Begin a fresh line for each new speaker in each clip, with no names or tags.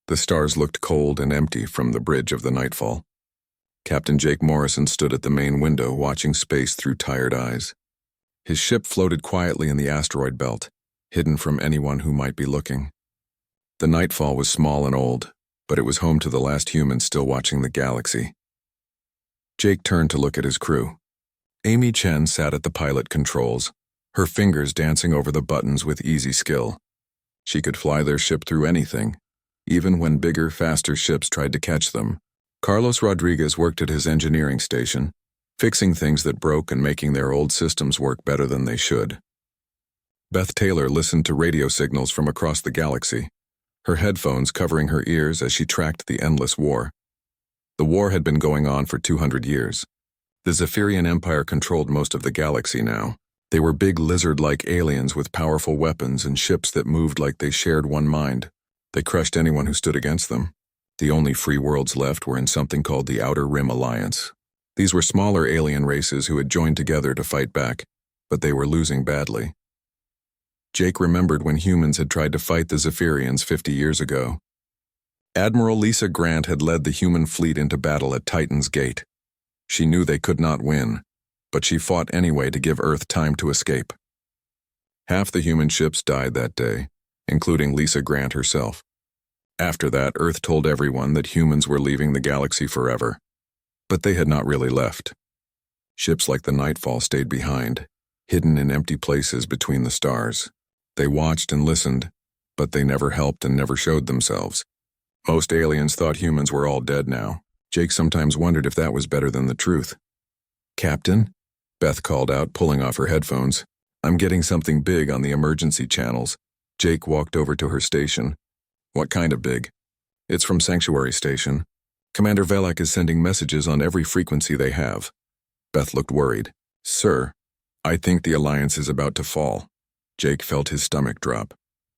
The stars looked cold and empty from the bridge of the nightfall. Captain Jake Morrison stood at the main window watching space through tired eyes. His ship floated quietly in the asteroid belt, hidden from anyone who might be looking. The nightfall was small and old, but it was home to the last humans still watching the galaxy. Jake turned to look at his crew. Amy Chen sat at the pilot controls, her fingers dancing over the buttons with easy skill. She could fly their ship through anything, even when bigger, faster ships tried to catch them. Carlos Rodriguez worked at his engineering station, fixing things that broke and making their old systems work better than they should. Beth Taylor listened to radio signals from across the galaxy, her headphones covering her ears as she tracked the endless war. The war had been going on for 200 years. The Zephyrian Empire controlled most of the galaxy now. They were big lizard-like aliens with powerful weapons and ships that moved like they shared one mind. They crushed anyone who stood against them. The only free worlds left were in something called the Outer Rim Alliance. These were smaller alien races who had joined together to fight back, but they were losing badly. Jake remembered when humans had tried to fight the Zephyrians 50 years ago. Admiral Lisa Grant had led the human fleet into battle at Titan's Gate. She knew they could not win, but she fought anyway to give Earth time to escape. Half the human ships died that day, including Lisa Grant herself. After that, Earth told everyone that humans were leaving the galaxy forever. But they had not really left. Ships like the Nightfall stayed behind, hidden in empty places between the stars. They watched and listened, but they never helped and never showed themselves. Most aliens thought humans were all dead now. Jake sometimes wondered if that was better than the truth. "Captain?" Beth called out, pulling off her headphones. "I'm getting something big on the emergency channels." Jake walked over to her station. "What kind of big?" "It's from Sanctuary Station. Commander Velak is sending messages on every frequency they have." Beth looked worried. "Sir, I think the Alliance is about to fall." Jake felt his stomach drop.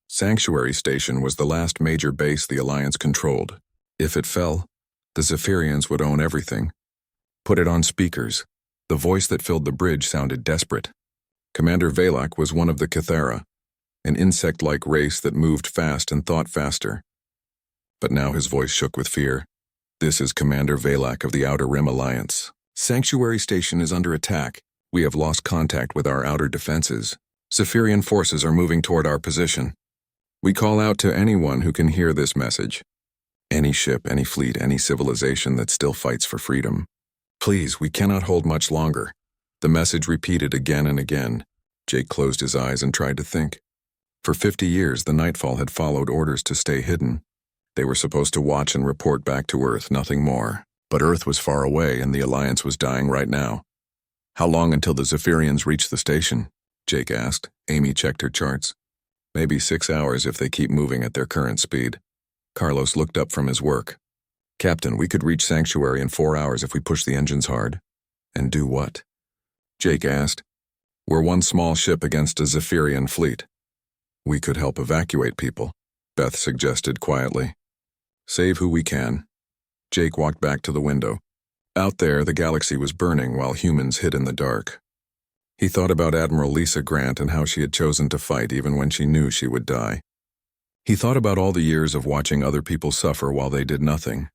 Sanctuary Station was the last major base the Alliance controlled. If it fell, the Zephyrians would own everything. "Put it on speakers." The voice that filled the bridge sounded desperate. Commander Velak was one of the Cathara, an insect-like race that moved fast and thought faster. But now his voice shook with fear. "This is Commander Velak of the Outer Rim Alliance. Sanctuary Station is under attack. We have lost contact with our outer defenses. Zephyrian forces are moving toward our position. We call out to anyone who can hear this message. Any ship, any fleet, any civilization that still fights for freedom. Please, we cannot hold much longer." The message repeated again and again. Jake closed his eyes and tried to think. For 50 years, the Nightfall had followed orders to stay hidden. They were supposed to watch and report back to Earth, nothing more. But Earth was far away and the Alliance was dying right now. "How long until the Zephyrians reach the station?" Jake asked. Amy checked her charts. "Maybe 6 hours if they keep moving at their current speed." Carlos looked up from his work. "Captain, we could reach Sanctuary in 4 hours if we push the engines hard." "And do what?" Jake asked. "We're one small ship against a Zephyrian fleet." "We could help evacuate people," Beth suggested quietly. "Save who we can." Jake walked back to the window. Out there, the galaxy was burning while humans hid in the dark. He thought about Admiral Lisa Grant and how she had chosen to fight even when she knew she would die. He thought about all the years of watching other people suffer while they did nothing.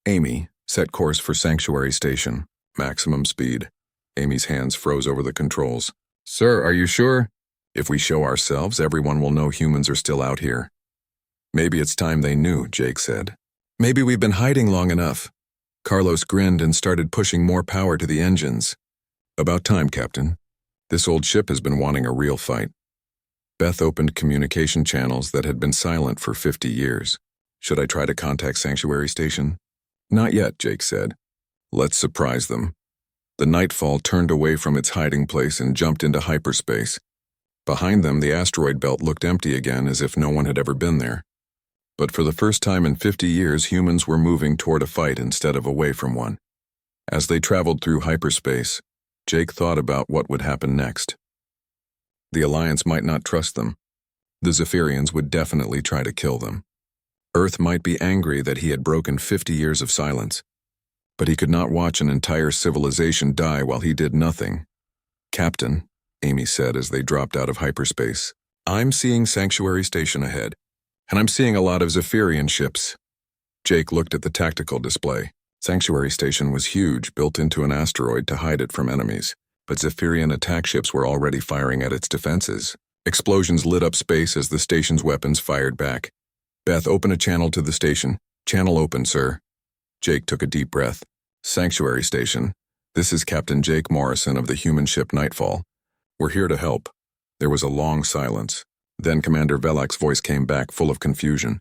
"Amy, set course for Sanctuary Station. Maximum speed." Amy's hands froze over the controls. "Sir, are you sure?" "If we show ourselves, everyone will know humans are still out here." "Maybe it's time they knew," Jake said. "Maybe we've been hiding long enough." Carlos grinned and started pushing more power to the engines. "About time, Captain. This old ship has been wanting a real fight." Beth opened communication channels that had been silent for 50 years. "Should I try to contact Sanctuary Station?" "Not yet," Jake said. "Let's surprise them." The Nightfall turned away from its hiding place and jumped into hyperspace. Behind them, the asteroid belt looked empty again, as if no one had ever been there. But for the first time in 50 years, humans were moving toward a fight instead of away from one. As they traveled through hyperspace, Jake thought about what would happen next. The Alliance might not trust them. The Zephyrians would definitely try to kill them. Earth might be angry that he had broken 50 years of silence. But he could not watch an entire civilization die while he did nothing. "Captain," Amy said as they dropped out of hyperspace, "I'm seeing Sanctuary Station ahead, and I'm seeing a lot of Zephyrian ships. Jake looked at the tactical display. Sanctuary Station was huge, built into an asteroid to hide it from enemies, but Zephyrian attack ships were already firing at its defenses. Explosions lit up space as the station's weapons fired back. Beth, open a channel to the station. Channel open, sir. Jake took a deep breath. Sanctuary Station. This is Captain Jake Morrison of the human ship Nightfall. We're here to help. There was a long silence. Then Commander Velak's voice came back, full of confusion.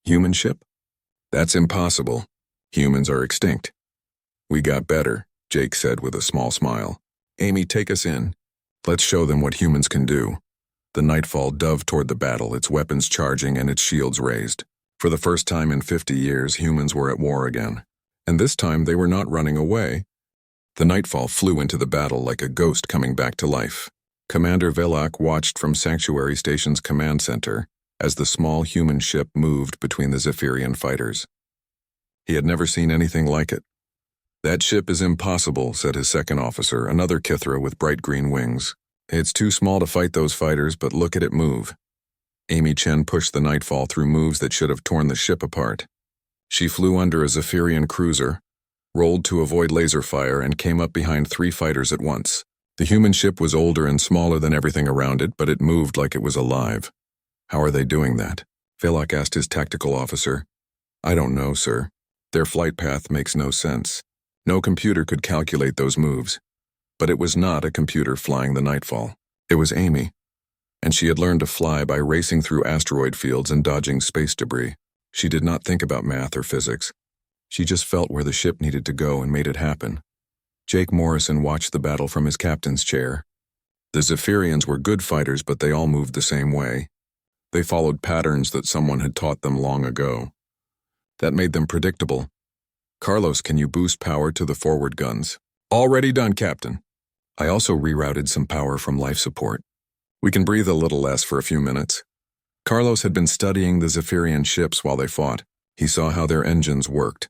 Human ship? That's impossible. Humans are extinct. We got better, Jake said with a small smile. Amy, take us in. Let's show them what humans can do. The Nightfall dove toward the battle, its weapons charging and its shields raised. For the first time in 50 years, humans were at war again. And this time they were not running away. The Nightfall flew into the battle like a ghost coming back to life. Commander Velak watched from Sanctuary Station's command center as the small human ship moved between the Zephyrian fighters. He had never seen anything like it. That ship is impossible, said his second officer, another Kithra with bright green wings. It's too small to fight those fighters, but look at it move. Amy Chen pushed the Nightfall through moves that should have torn the ship apart. She flew under a Zephyrian cruiser, rolled to avoid laser fire, and came up behind 3 fighters at once. The human ship was older and smaller than everything around it, but it moved like it was alive. How are they doing that? Velak asked his tactical officer. I don't know, sir. Their flight path makes no sense. No computer could calculate those moves. But it was not a computer flying the Nightfall. It was Amy. And she had learned to fly by racing through asteroid fields and dodging space debris. She did not think about math or physics. She just felt where the ship needed to go and made it happen. Jake Morrison watched the battle from his captain's chair. The Zephyrians were good fighters, but they all moved the same way. They followed patterns that someone had taught them long ago. That made them predictable. Carlos, can you boost power to the forward guns? Already done, Captain. I also rerouted some power from life support. We can breathe a little less for a few minutes. Carlos had been studying the Zephyrian ships while they fought. He saw how their engines worked,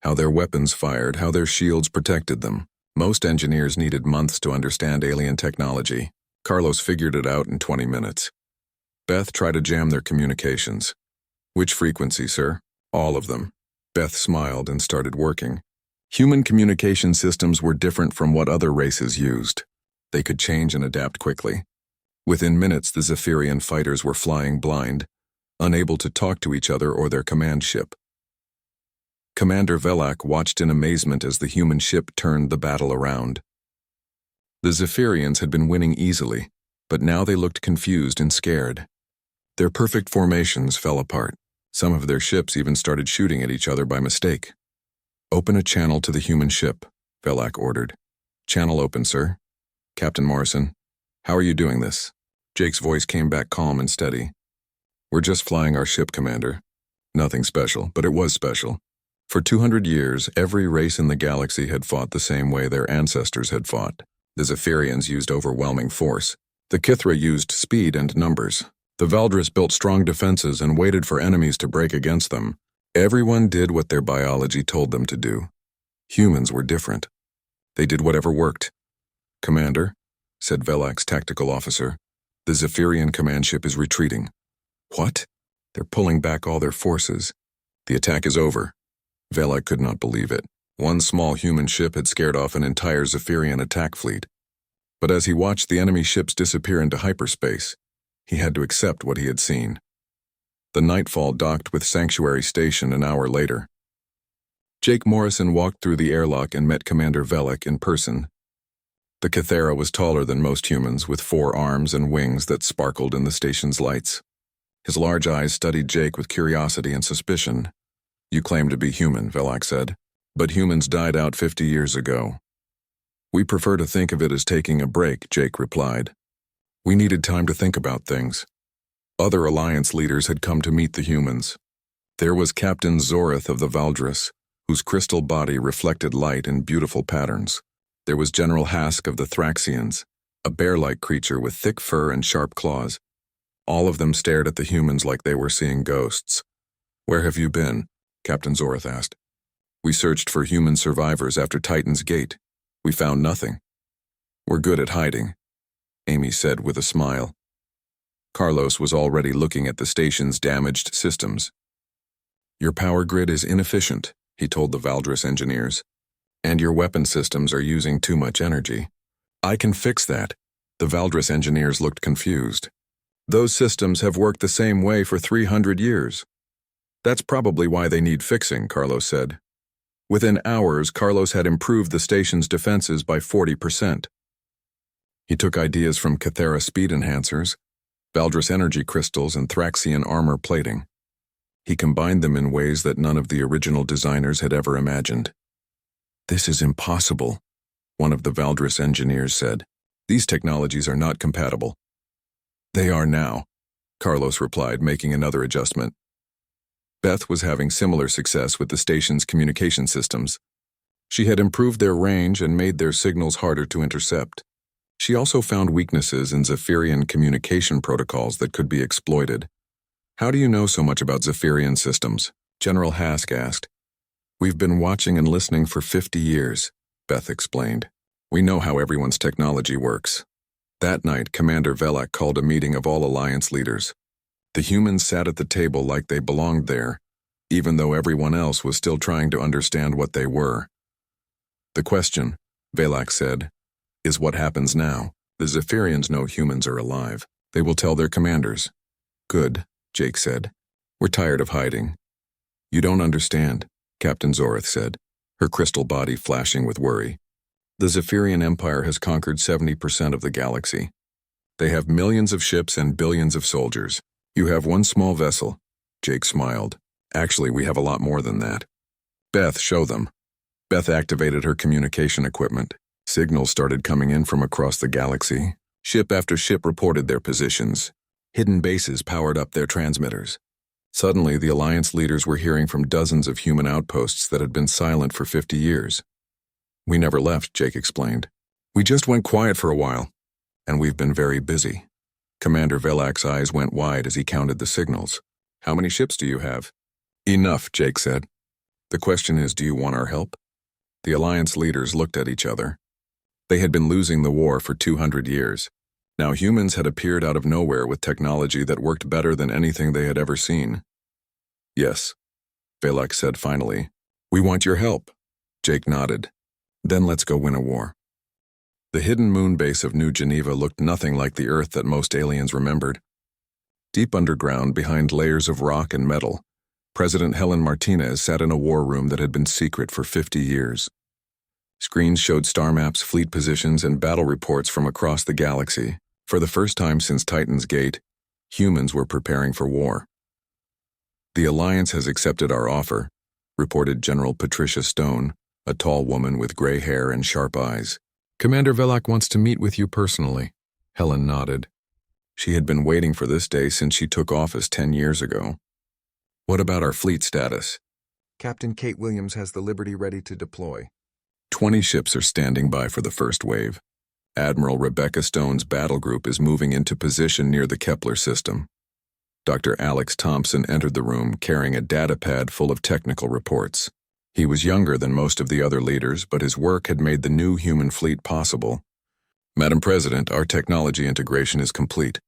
how their weapons fired, how their shields protected them. Most engineers needed months to understand alien technology. Carlos figured it out in 20 minutes. Beth tried to jam their communications. Which frequency, sir? All of them. Beth smiled and started working. Human communication systems were different from what other races used. They could change and adapt quickly. Within minutes, the Zephyrian fighters were flying blind, unable to talk to each other or their command ship. Commander Velak watched in amazement as the human ship turned the battle around. The Zephyrians had been winning easily, but now they looked confused and scared. Their perfect formations fell apart. Some of their ships even started shooting at each other by mistake. Open a channel to the human ship, Velak ordered. Channel open, sir. Captain Morrison, how are you doing this? Jake's voice came back calm and steady. We're just flying our ship, Commander. Nothing special, but it was special. For 200 years, every race in the galaxy had fought the same way their ancestors had fought. The Zephyrians used overwhelming force. The Kithra used speed and numbers. The Valdris built strong defenses and waited for enemies to break against them. Everyone did what their biology told them to do. Humans were different. They did whatever worked. Commander, said Velak's tactical officer, the Zephyrian command ship is retreating. What? They're pulling back all their forces. The attack is over. Velak could not believe it. One small human ship had scared off an entire Zephyrian attack fleet. But as he watched the enemy ships disappear into hyperspace, he had to accept what he had seen. The Nightfall docked with Sanctuary Station an hour later. Jake Morrison walked through the airlock and met Commander Velak in person. The Kithera was taller than most humans, with 4 arms and wings that sparkled in the station's lights. His large eyes studied Jake with curiosity and suspicion. You claim to be human, Velak said, but humans died out 50 years ago. We prefer to think of it as taking a break, Jake replied. We needed time to think about things. Other Alliance leaders had come to meet the humans. There was Captain Zorith of the Valdris, whose crystal body reflected light in beautiful patterns. There was General Hask of the Thraxians, a bear-like creature with thick fur and sharp claws. All of them stared at the humans like they were seeing ghosts. Where have you been? Captain Zorith asked. We searched for human survivors after Titan's Gate. We found nothing. We're good at hiding, Amy said with a smile. Carlos was already looking at the station's damaged systems. Your power grid is inefficient, he told the Valdris engineers. And your weapon systems are using too much energy. I can fix that. The Valdris engineers looked confused. Those systems have worked the same way for 300 years. That's probably why they need fixing, Carlos said. Within hours, Carlos had improved the station's defenses by 40%. He took ideas from Cathera speed enhancers, Valdris energy crystals, and Thraxian armor plating. He combined them in ways that none of the original designers had ever imagined. This is impossible, one of the Valdris engineers said. These technologies are not compatible. They are now, Carlos replied, making another adjustment. Beth was having similar success with the station's communication systems. She had improved their range and made their signals harder to intercept. She also found weaknesses in Zephyrian communication protocols that could be exploited. How do you know so much about Zephyrian systems? General Hask asked. We've been watching and listening for 50 years, Beth explained. We know how everyone's technology works. That night, Commander Velak called a meeting of all Alliance leaders. The humans sat at the table like they belonged there, even though everyone else was still trying to understand what they were. The question, Velak said, is what happens now. The Zephyrians know humans are alive. They will tell their commanders. Good, Jake said. We're tired of hiding. You don't understand, Captain Zorith said, her crystal body flashing with worry. The Zephyrian Empire has conquered 70% of the galaxy. They have millions of ships and billions of soldiers. You have one small vessel. Jake smiled. Actually, we have a lot more than that. Beth, show them. Beth activated her communication equipment. Signals started coming in from across the galaxy. Ship after ship reported their positions. Hidden bases powered up their transmitters. Suddenly, the Alliance leaders were hearing from dozens of human outposts that had been silent for 50 years. We never left, Jake explained. We just went quiet for a while, and we've been very busy. Commander Velak's eyes went wide as he counted the signals. How many ships do you have? Enough, Jake said. The question is, do you want our help? The Alliance leaders looked at each other. They had been losing the war for 200 years. Now humans had appeared out of nowhere with technology that worked better than anything they had ever seen. Yes, Velak said finally. We want your help. Jake nodded. Then let's go win a war. The hidden moon base of New Geneva looked nothing like the Earth that most aliens remembered. Deep underground, behind layers of rock and metal, President Helen Martinez sat in a war room that had been secret for 50 years. Screens showed star maps, fleet positions, and battle reports from across the galaxy. For the first time since Titan's Gate, humans were preparing for war. The Alliance has accepted our offer, reported General Patricia Stone, a tall woman with gray hair and sharp eyes. Commander Velak wants to meet with you personally. Helen nodded. She had been waiting for this day since she took office 10 years ago. What about our fleet status? Captain Kate Williams has the Liberty ready to deploy. 20 ships are standing by for the first wave. Admiral Rebecca Stone's battle group is moving into position near the Kepler system. Dr. Alex Thompson entered the room carrying a data pad full of technical reports. He was younger than most of the other leaders, but his work had made the new human fleet possible. Madam President, our technology integration is complete.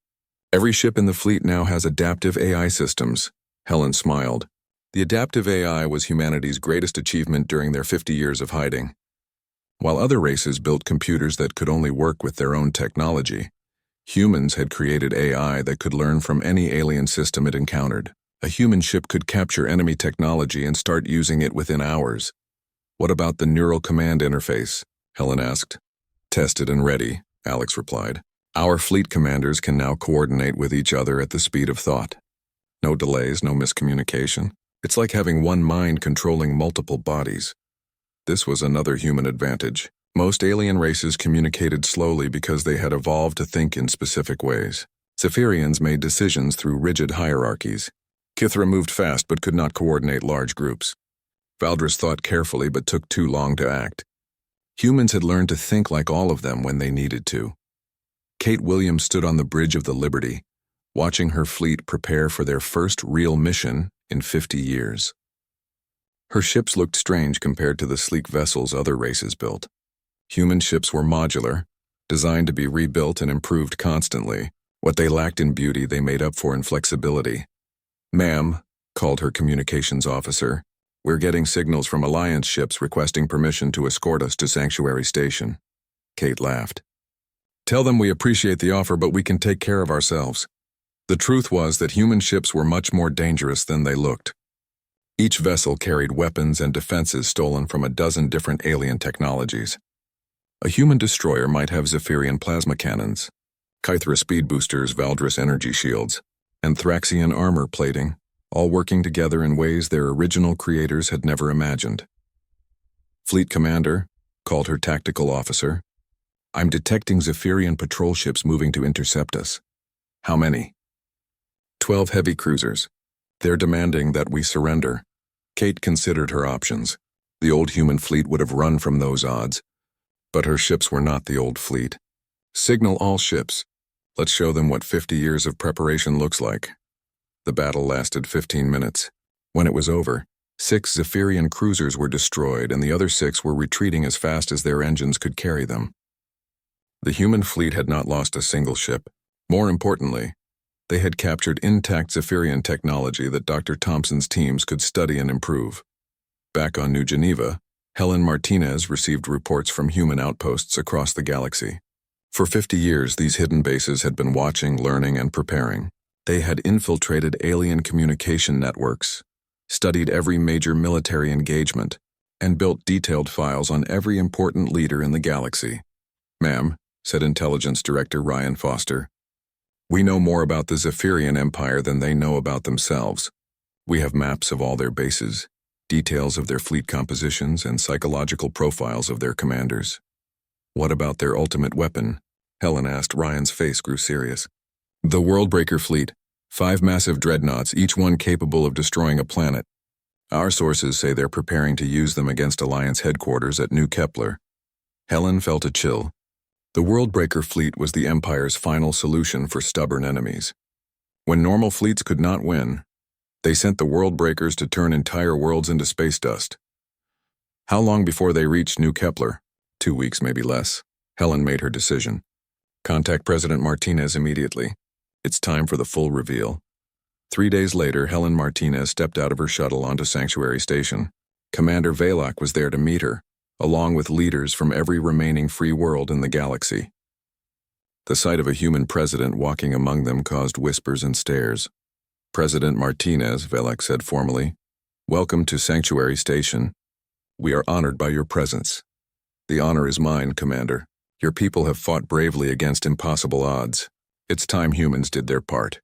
Every ship in the fleet now has adaptive AI systems. Helen smiled. The adaptive AI was humanity's greatest achievement during their 50 years of hiding. While other races built computers that could only work with their own technology, humans had created AI that could learn from any alien system it encountered. A human ship could capture enemy technology and start using it within hours. What about the neural command interface? Helen asked. Tested and ready, Alex replied. Our fleet commanders can now coordinate with each other at the speed of thought. No delays, no miscommunication. It's like having one mind controlling multiple bodies. This was another human advantage. Most alien races communicated slowly because they had evolved to think in specific ways. Zephyrians made decisions through rigid hierarchies. Kithra moved fast but could not coordinate large groups. Valdris thought carefully but took too long to act. Humans had learned to think like all of them when they needed to. Kate Williams stood on the bridge of the Liberty, watching her fleet prepare for their first real mission in 50 years. Her ships looked strange compared to the sleek vessels other races built. Human ships were modular, designed to be rebuilt and improved constantly. What they lacked in beauty, they made up for in flexibility. Ma'am, called her communications officer. "We're getting signals from Alliance ships requesting permission to escort us to Sanctuary Station." Kate laughed. "Tell them we appreciate the offer, but we can take care of ourselves." The truth was that human ships were much more dangerous than they looked. Each vessel carried weapons and defenses stolen from a dozen different alien technologies. A human destroyer might have Zephyrian plasma cannons, Kythra speed boosters, Valdris energy shields, and Thraxian armor plating, all working together in ways their original creators had never imagined. "Fleet Commander," called her tactical officer, "I'm detecting Zephyrian patrol ships moving to intercept us." "How many?" 12 heavy cruisers. They're demanding that we surrender." Kate considered her options. The old human fleet would have run from those odds, but her ships were not the old fleet. "Signal all ships. Let's show them what 50 years of preparation looks like." The battle lasted 15 minutes. When it was over, 6 Zephyrian cruisers were destroyed and the other 6 were retreating as fast as their engines could carry them. The human fleet had not lost a single ship. More importantly, they had captured intact Zephyrian technology that Dr. Thompson's teams could study and improve. Back on New Geneva, Helen Martinez received reports from human outposts across the galaxy. For 50 years, these hidden bases had been watching, learning, and preparing. They had infiltrated alien communication networks, studied every major military engagement, and built detailed files on every important leader in the galaxy. "Ma'am," said Intelligence Director Ryan Foster, "we know more about the Zephyrian Empire than they know about themselves. We have maps of all their bases, details of their fleet compositions, and psychological profiles of their commanders." "What about their ultimate weapon?" Helen asked. Ryan's face grew serious. "The Worldbreaker fleet, 5 massive dreadnoughts, each one capable of destroying a planet. Our sources say they're preparing to use them against Alliance headquarters at New Kepler." Helen felt a chill. The Worldbreaker fleet was the Empire's final solution for stubborn enemies. When normal fleets could not win, they sent the Worldbreakers to turn entire worlds into space dust. "How long before they reached New Kepler?" 2 weeks, maybe less. Helen made her decision. "Contact President Martinez immediately. It's time for the full reveal." 3 days later, Helen Martinez stepped out of her shuttle onto Sanctuary Station. Commander Valak was there to meet her, along with leaders from every remaining free world in the galaxy. The sight of a human president walking among them caused whispers and stares. "President Martinez," Valak said formally, "welcome to Sanctuary Station. We are honored by your presence." "The honor is mine, Commander. Your people have fought bravely against impossible odds. It's time humans did their part."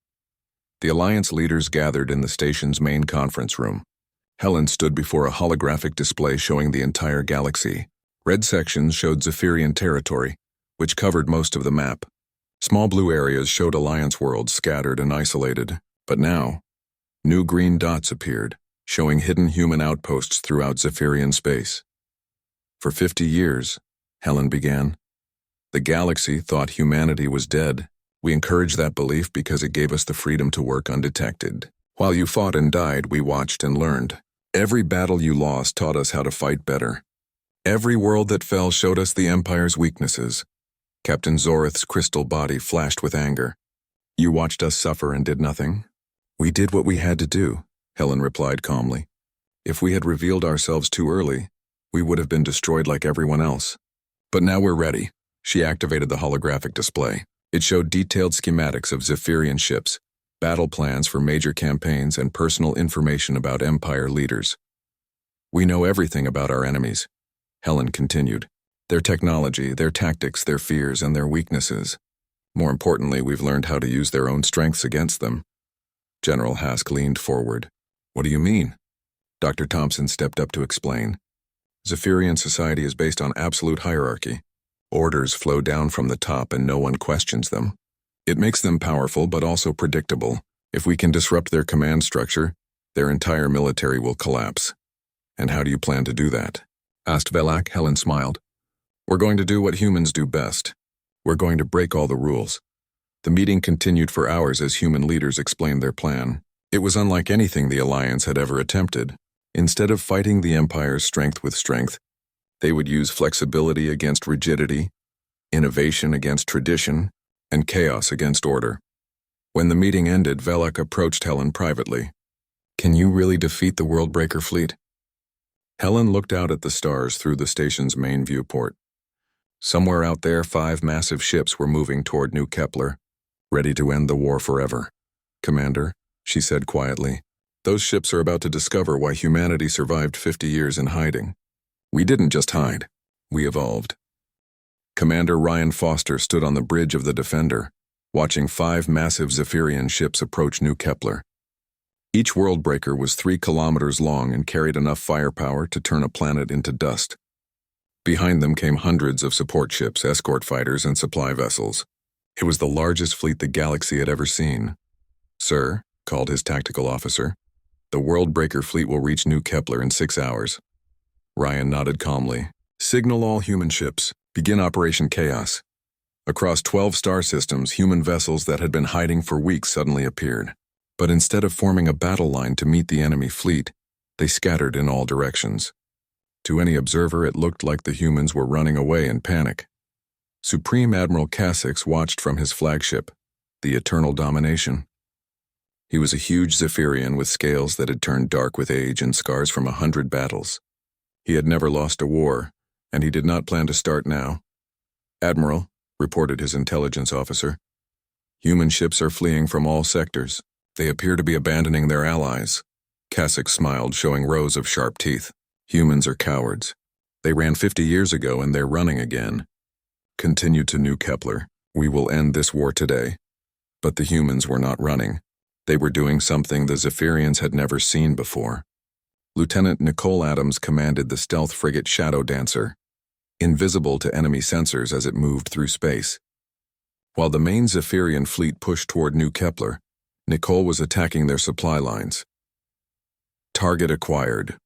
The Alliance leaders gathered in the station's main conference room. Helen stood before a holographic display showing the entire galaxy. Red sections showed Zephyrian territory, which covered most of the map. Small blue areas showed Alliance worlds scattered and isolated. But now, new green dots appeared, showing hidden human outposts throughout Zephyrian space. "For 50 years, Helen began, the galaxy thought humanity was dead. We encouraged that belief because it gave us the freedom to work undetected. While you fought and died, we watched and learned. Every battle you lost taught us how to fight better. Every world that fell showed us the Empire's weaknesses." Captain Zorith's crystal body flashed with anger. "You watched us suffer and did nothing?" "We did what we had to do," Helen replied calmly. "If we had revealed ourselves too early, we would have been destroyed like everyone else. But now we're ready." She activated the holographic display. It showed detailed schematics of Zephyrian ships, battle plans for major campaigns, and personal information about Empire leaders. "We know everything about our enemies," Helen continued. "Their technology, their tactics, their fears, and their weaknesses. More importantly, we've learned how to use their own strengths against them." General Hask leaned forward. "What do you mean?" Dr. Thompson stepped up to explain. "Zephyrian society is based on absolute hierarchy. Orders flow down from the top and no one questions them. It makes them powerful but also predictable. If we can disrupt their command structure, their entire military will collapse." "And how do you plan to do that?" asked Valak. Helen smiled. "We're going to do what humans do best. We're going to break all the rules." The meeting continued for hours as human leaders explained their plan. It was unlike anything the Alliance had ever attempted. Instead of fighting the Empire's strength with strength, they would use flexibility against rigidity, innovation against tradition, and chaos against order. When the meeting ended, Valak approached Helen privately. Can you really defeat the Worldbreaker fleet? Helen looked out at the stars through the station's main viewport. Somewhere out there, 5 massive ships were moving toward New Kepler, ready to end the war forever. Commander, she said quietly, those ships are about to discover why humanity survived 50 years in hiding. We didn't just hide. We evolved. Commander Ryan Foster stood on the bridge of the Defender, watching 5 massive Zephyrian ships approach New Kepler. Each Worldbreaker was 3 kilometers long and carried enough firepower to turn a planet into dust. Behind them came hundreds of support ships, escort fighters, and supply vessels. It was the largest fleet the galaxy had ever seen. Sir, called his tactical officer, the Worldbreaker fleet will reach New Kepler in 6 hours. Ryan nodded calmly. Signal all human ships. Begin Operation Chaos. Across 12 star systems, human vessels that had been hiding for weeks suddenly appeared. But instead of forming a battle line to meet the enemy fleet, they scattered in all directions. To any observer, it looked like the humans were running away in panic. Supreme Admiral Cassix watched from his flagship, the Eternal Domination. He was a huge Zephyrian with scales that had turned dark with age and scars from 100 battles. He had never lost a war, and he did not plan to start now. Admiral, reported his intelligence officer, human ships are fleeing from all sectors. They appear to be abandoning their allies. Cassix smiled, showing rows of sharp teeth. Humans are cowards. They ran 50 years ago and they're running again. Continue to New Kepler. We will end this war today. But the humans were not running. They were doing something the Zephyrians had never seen before. Lieutenant Nicole Adams commanded the stealth frigate Shadow Dancer, invisible to enemy sensors as it moved through space. While the main Zephyrian fleet pushed toward New Kepler, Nicole was attacking their supply lines. Target acquired,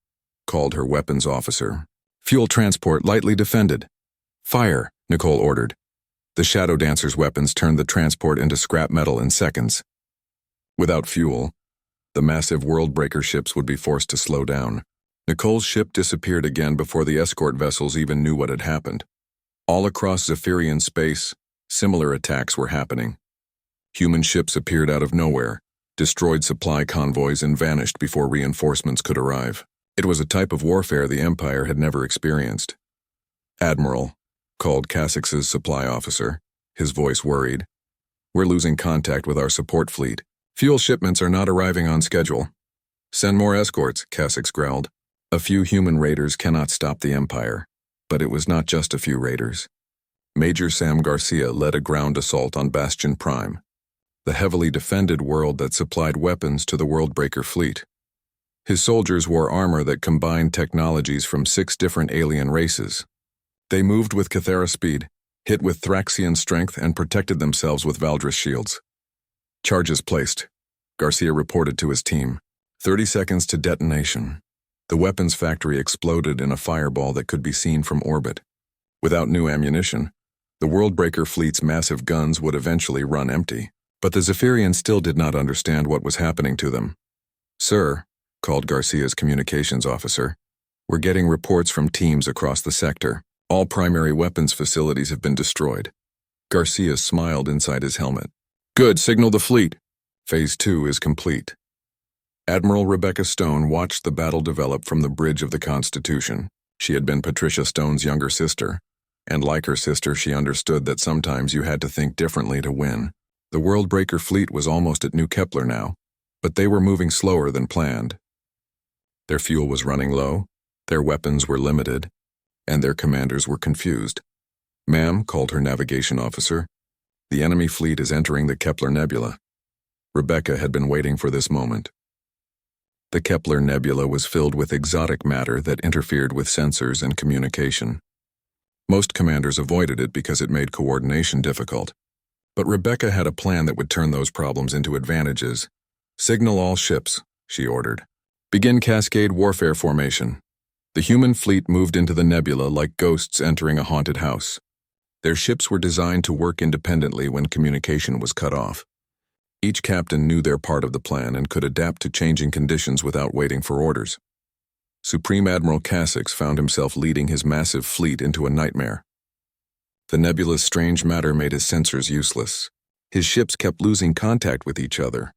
called her weapons officer. Fuel transport lightly defended. Fire, Nicole ordered. The Shadow Dancer's weapons turned the transport into scrap metal in seconds. Without fuel, the massive Worldbreaker ships would be forced to slow down. Nicole's ship disappeared again before the escort vessels even knew what had happened. All across Zephyrian space, similar attacks were happening. Human ships appeared out of nowhere, destroyed supply convoys, and vanished before reinforcements could arrive. It was a type of warfare the Empire had never experienced. Admiral, called Cassix's supply officer, his voice worried. We're losing contact with our support fleet. Fuel shipments are not arriving on schedule. Send more escorts, Cassix growled. A few human raiders cannot stop the Empire. But it was not just a few raiders. Major Sam Garcia led a ground assault on Bastion Prime, the heavily defended world that supplied weapons to the Worldbreaker fleet. His soldiers wore armor that combined technologies from 6 different alien races. They moved with Cathera speed, hit with Thraxian strength, and protected themselves with Valdris shields. Charges placed, Garcia reported to his team. 30 seconds to detonation. The weapons factory exploded in a fireball that could be seen from orbit. Without new ammunition, the Worldbreaker fleet's massive guns would eventually run empty. But the Zephyrians still did not understand what was happening to them. Sir, called Garcia's communications officer, we're getting reports from teams across the sector. All primary weapons facilities have been destroyed. Garcia smiled inside his helmet. Good, signal the fleet. Phase 2 is complete. Admiral Rebecca Stone watched the battle develop from the bridge of the Constitution. She had been Patricia Stone's younger sister, and like her sister, she understood that sometimes you had to think differently to win. The Worldbreaker fleet was almost at New Kepler now, but they were moving slower than planned. Their fuel was running low, their weapons were limited, and their commanders were confused. Ma'am, called her navigation officer, the enemy fleet is entering the Kepler Nebula. Rebecca had been waiting for this moment. The Kepler Nebula was filled with exotic matter that interfered with sensors and communication. Most commanders avoided it because it made coordination difficult. But Rebecca had a plan that would turn those problems into advantages. Signal all ships, she ordered. Begin cascade warfare formation. The human fleet moved into the nebula like ghosts entering a haunted house. Their ships were designed to work independently when communication was cut off. Each captain knew their part of the plan and could adapt to changing conditions without waiting for orders. Supreme Admiral Cassix found himself leading his massive fleet into a nightmare. The nebula's strange matter made his sensors useless. His ships kept losing contact with each other.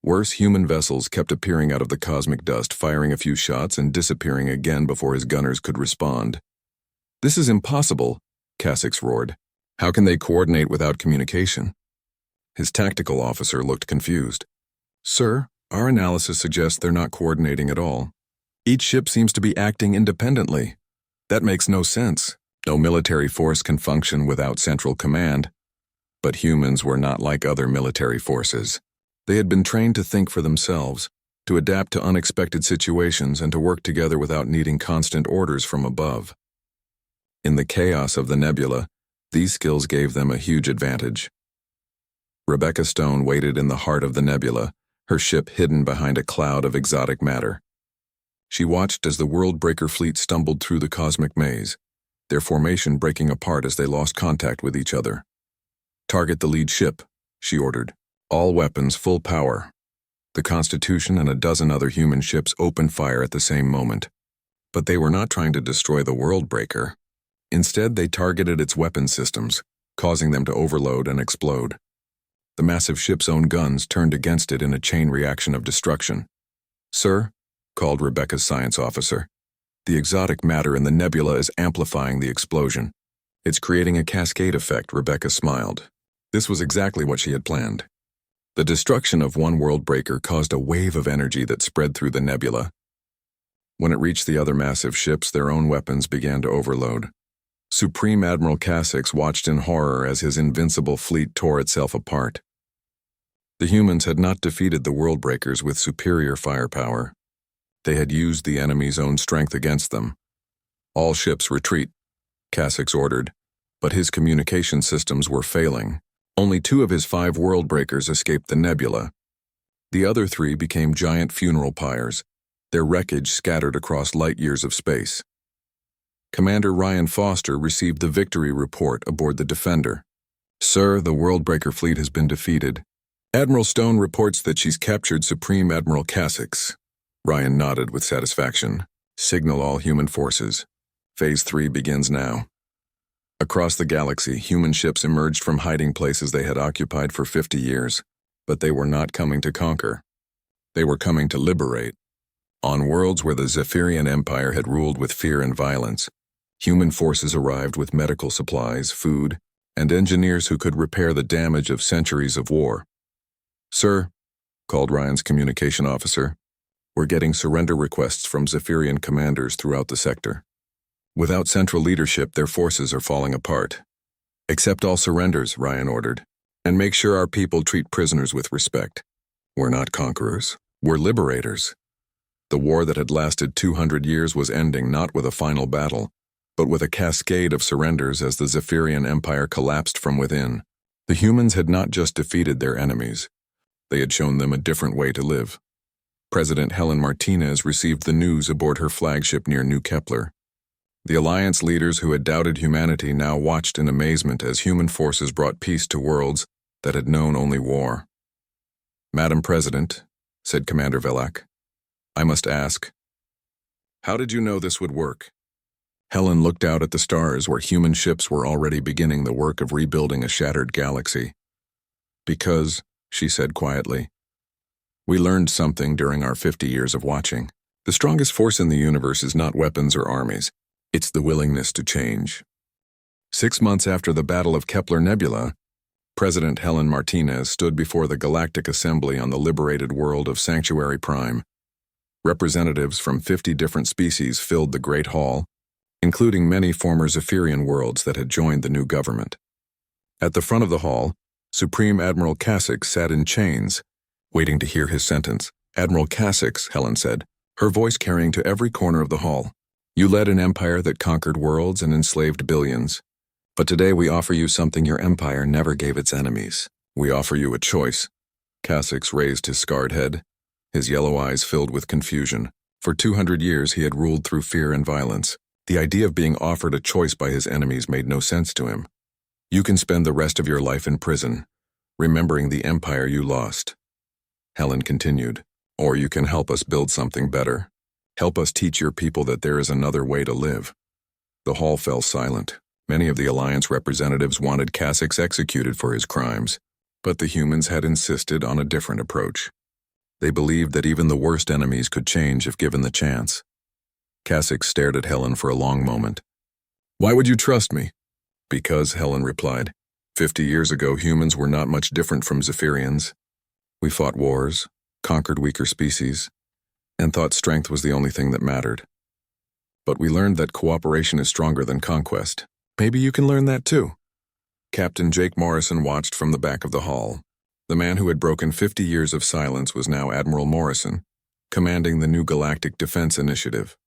Worse, human vessels kept appearing out of the cosmic dust, firing a few shots and disappearing again before his gunners could respond. "This is impossible," Kasich roared. "How can they coordinate without communication?" His tactical officer looked confused. "Sir, our analysis suggests they're not coordinating at all. Each ship seems to be acting independently. That makes no sense. No military force can function without central command." But humans were not like other military forces. They had been trained to think for themselves, to adapt to unexpected situations, and to work together without needing constant orders from above. In the chaos of the nebula, these skills gave them a huge advantage. Rebecca Stone waited in the heart of the nebula, her ship hidden behind a cloud of exotic matter. She watched as the Worldbreaker fleet stumbled through the cosmic maze, their formation breaking apart as they lost contact with each other. "Target the lead ship," she ordered. "All weapons full power." The Constitution and a dozen other human ships opened fire at the same moment. But they were not trying to destroy the Worldbreaker. Instead, they targeted its weapon systems, causing them to overload and explode. The massive ship's own guns turned against it in a chain reaction of destruction. "Sir," called Rebecca's science officer, "the exotic matter in the nebula is amplifying the explosion. It's creating a cascade effect." Rebecca smiled. This was exactly what she had planned. The destruction of one Worldbreaker caused a wave of energy that spread through the nebula. When it reached the other massive ships, their own weapons began to overload. Supreme Admiral Kasich watched in horror as his invincible fleet tore itself apart. The humans had not defeated the Worldbreakers with superior firepower. They had used the enemy's own strength against them. "All ships retreat," Kasich ordered, but his communication systems were failing. Only 2 of his 5 Worldbreakers escaped the nebula. The other 3 became giant funeral pyres, their wreckage scattered across light years of space. Commander Ryan Foster received the victory report aboard the Defender. "Sir, the Worldbreaker fleet has been defeated. Admiral Stone reports that she's captured Supreme Admiral Kasich." Ryan nodded with satisfaction. "Signal all human forces. Phase 3 begins now." Across the galaxy, human ships emerged from hiding places they had occupied for 50 years, but they were not coming to conquer. They were coming to liberate. On worlds where the Zephyrian Empire had ruled with fear and violence, human forces arrived with medical supplies, food, and engineers who could repair the damage of centuries of war. "Sir," called Ryan's communication officer, "we're getting surrender requests from Zephyrian commanders throughout the sector. Without central leadership, their forces are falling apart." "Accept all surrenders," Ryan ordered, "and make sure our people treat prisoners with respect. We're not conquerors. We're liberators." The war that had lasted 200 years was ending not with a final battle, but with a cascade of surrenders as the Zephyrian Empire collapsed from within. The humans had not just defeated their enemies. They had shown them a different way to live. President Helen Martinez received the news aboard her flagship near New Kepler. The Alliance leaders who had doubted humanity now watched in amazement as human forces brought peace to worlds that had known only war. "Madam President," said Commander Velak, "I must ask, how did you know this would work?" Helen looked out at the stars where human ships were already beginning the work of rebuilding a shattered galaxy. "Because," she said quietly, "we learned something during our 50 years of watching. The strongest force in the universe is not weapons or armies. It's the willingness to change." 6 months after the Battle of Kepler Nebula, President Helen Martinez stood before the Galactic Assembly on the liberated world of Sanctuary Prime. Representatives from 50 different species filled the Great Hall, including many former Zephyrian worlds that had joined the new government. At the front of the hall, Supreme Admiral Kasich sat in chains, waiting to hear his sentence. "Admiral Kasich," Helen said, her voice carrying to every corner of the hall, "you led an empire that conquered worlds and enslaved billions. But today we offer you something your empire never gave its enemies. We offer you a choice." Kasich raised his scarred head, his yellow eyes filled with confusion. For 200 years he had ruled through fear and violence. The idea of being offered a choice by his enemies made no sense to him. "You can spend the rest of your life in prison, remembering the empire you lost," Helen continued, "or you can help us build something better. Help us teach your people that there is another way to live." The hall fell silent. Many of the Alliance representatives wanted Kasich executed for his crimes, but the humans had insisted on a different approach. They believed that even the worst enemies could change if given the chance. Kasich stared at Helen for a long moment. "Why would you trust me?" "Because," Helen replied, 50 years ago humans were not much different from Zephyrians. We fought wars, conquered weaker species, and thought strength was the only thing that mattered. But we learned that cooperation is stronger than conquest. Maybe you can learn that too." Captain Jake Morrison watched from the back of the hall. The man who had broken 50 years of silence was now Admiral Morrison, commanding the new Galactic Defense Initiative.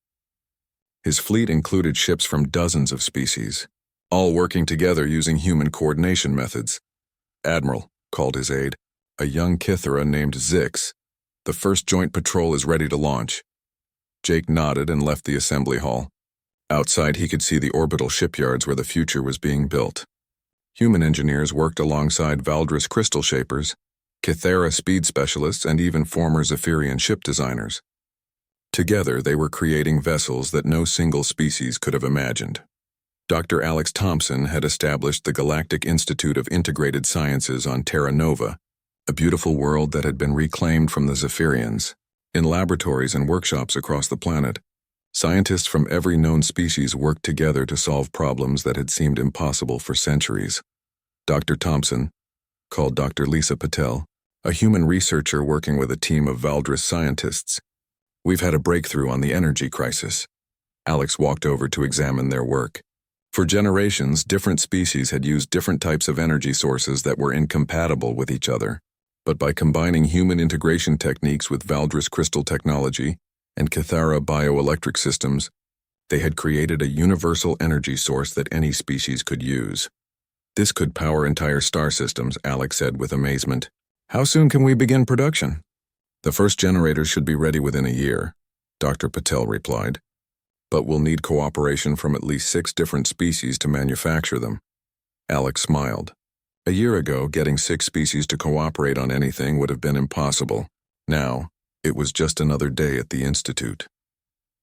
His fleet included ships from dozens of species, all working together using human coordination methods. "Admiral," called his aide, a young Kithera named Zix, "the first joint patrol is ready to launch." Jake nodded and left the assembly hall. Outside he could see the orbital shipyards where the future was being built. Human engineers worked alongside Valdris crystal shapers, Kithera speed specialists, and even former Zephyrian ship designers. Together they were creating vessels that no single species could have imagined. Dr. Alex Thompson had established the Galactic Institute of Integrated Sciences on Terra Nova, a beautiful world that had been reclaimed from the Zephyrians. In laboratories and workshops across the planet, scientists from every known species worked together to solve problems that had seemed impossible for centuries. Dr. Thompson, called Dr. Lisa Patel, a human researcher working with a team of Valdris scientists. "We've had a breakthrough on the energy crisis." Alex walked over to examine their work. For generations, different species had used different types of energy sources that were incompatible with each other. But by combining human integration techniques with Valdris crystal technology and Kithera bioelectric systems, they had created a universal energy source that any species could use. "This could power entire star systems," Alex said with amazement. "How soon can we begin production?" "The first generators should be ready within a year," Dr. Patel replied. "But we'll need cooperation from at least 6 different species to manufacture them." Alex smiled. A year ago, getting 6 species to cooperate on anything would have been impossible. Now, it was just another day at the Institute.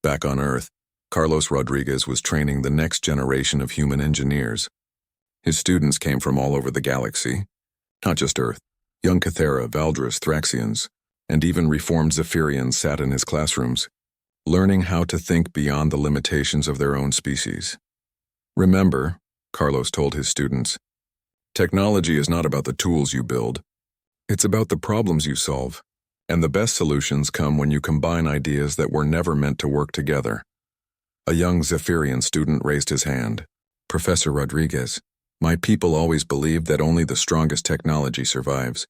Back on Earth, Carlos Rodriguez was training the next generation of human engineers. His students came from all over the galaxy, not just Earth. Young Kithera, Valdris, Thraxians, and even reformed Zephyrians sat in his classrooms, learning how to think beyond the limitations of their own species. "Remember," Carlos told his students, "technology is not about the tools you build. It's about the problems you solve, and the best solutions come when you combine ideas that were never meant to work together." A young Zephyrian student raised his hand. "Professor Rodriguez, my people always believed that only the strongest technology survives.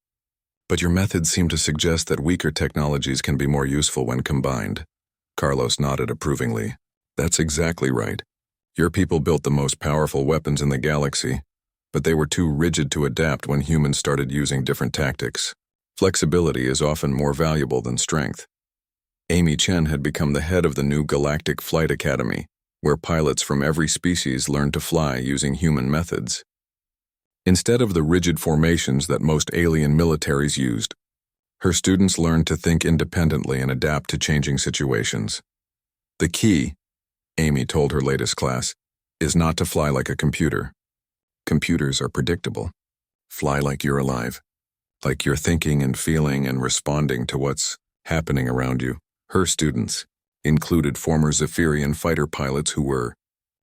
But your methods seem to suggest that weaker technologies can be more useful when combined." Carlos nodded approvingly. "That's exactly right. Your people built the most powerful weapons in the galaxy, but they were too rigid to adapt when humans started using different tactics. Flexibility is often more valuable than strength." Amy Chen had become the head of the new Galactic Flight Academy, where pilots from every species learned to fly using human methods. Instead of the rigid formations that most alien militaries used, her students learned to think independently and adapt to changing situations. "The key," Amy told her latest class, "is not to fly like a computer. Computers are predictable. Fly like you're alive, like you're thinking and feeling and responding to what's happening around you." Her students included former Zephyrian fighter pilots who were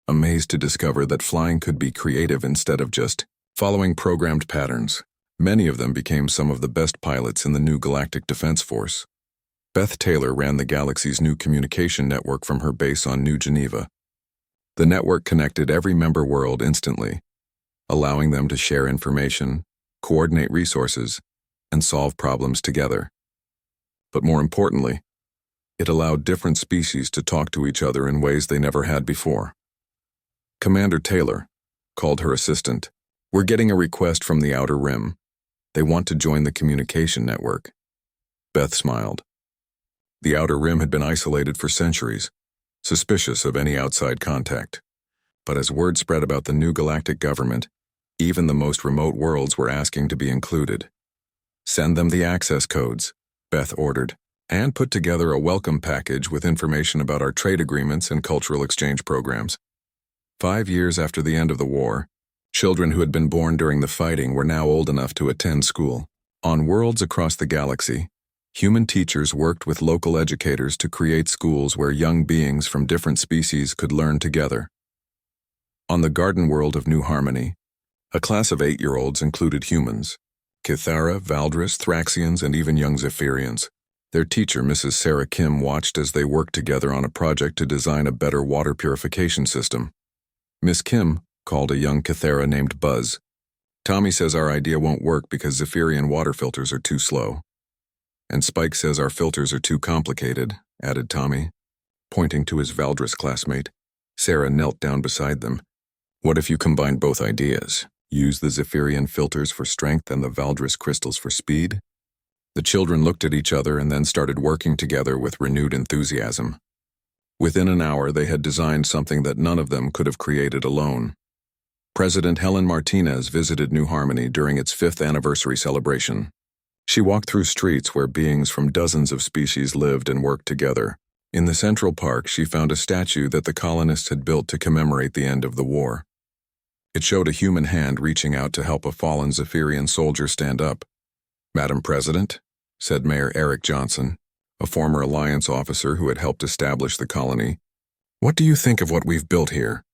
amazed to discover that flying could be creative instead of just following programmed patterns. Many of them became some of the best pilots in the new Galactic Defense Force. Beth Taylor ran the galaxy's new communication network from her base on New Geneva. The network connected every member world instantly, allowing them to share information, coordinate resources, and solve problems together. But more importantly, it allowed different species to talk to each other in ways they never had before. Commander Taylor called her assistant. "We're getting a request from the Outer Rim. They want to join the communication network." Beth smiled. The Outer Rim had been isolated for centuries, suspicious of any outside contact. But as word spread about the new galactic government, even the most remote worlds were asking to be included. "Send them the access codes," Beth ordered, "and put together a welcome package with information about our trade agreements and cultural exchange programs." 5 years after the end of the war, children who had been born during the fighting were now old enough to attend school. On worlds across the galaxy, Human teachers worked with local educators to create schools where young beings from different species could learn together. On the garden world of New Harmony, a class of 8-year-olds included humans, Kythera, Valdris, Thraxians, and even young Zephyrians. Their teacher, Mrs. Sarah Kim, watched as they worked together on a project to design a better water purification system. Miss Kim called a young Kythera named Buzz. "Tommy says our idea won't work because Zephyrian water filters are too slow. And Spike says our filters are too complicated," added Tommy, pointing to his Valdris classmate. Sarah knelt down beside them. "What if you combined both ideas? Use the Zephyrian filters for strength and the Valdris crystals for speed?" The children looked at each other and then started working together with renewed enthusiasm. Within an hour, they had designed something that none of them could have created alone. President Helen Martinez visited New Harmony during its 5th anniversary celebration. She walked through streets where beings from dozens of species lived and worked together. In the Central Park, she found a statue that the colonists had built to commemorate the end of the war. It showed a human hand reaching out to help a fallen Zephyrian soldier stand up. "Madam President," said Mayor Eric Johnson, a former Alliance officer who had helped establish the colony, "what do you think of what we've built here?"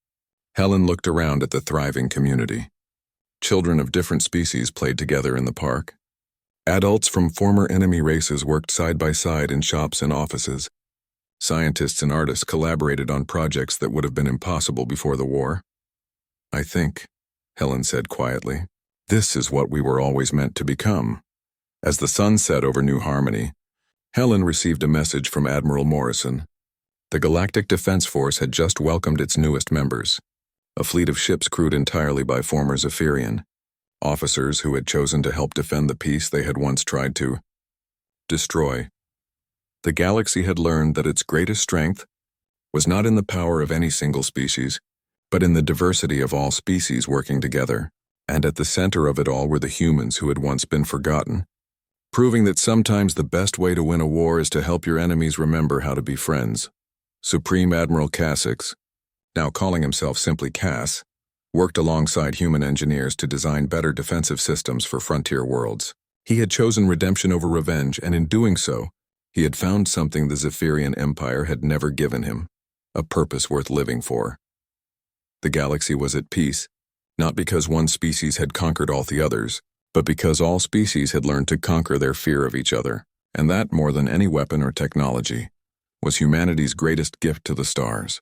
Helen looked around at the thriving community. Children of different species played together in the park. Adults from former enemy races worked side by side in shops and offices. Scientists and artists collaborated on projects that would have been impossible before the war. "I think," Helen said quietly, "this is what we were always meant to become." As the sun set over New Harmony, Helen received a message from Admiral Morrison. The Galactic Defense Force had just welcomed its newest members, a fleet of ships crewed entirely by former Zephyrian officers who had chosen to help defend the peace they had once tried to destroy. The galaxy had learned that its greatest strength was not in the power of any single species, but in the diversity of all species working together, and at the center of it all were the humans who had once been forgotten, proving that sometimes the best way to win a war is to help your enemies remember how to be friends. Supreme Admiral Cassix, now calling himself simply Cass, worked alongside human engineers to design better defensive systems for frontier worlds. He had chosen redemption over revenge, and in doing so, he had found something the Zephyrian Empire had never given him, a purpose worth living for. The galaxy was at peace, not because one species had conquered all the others, but because all species had learned to conquer their fear of each other, and that, more than any weapon or technology, was humanity's greatest gift to the stars.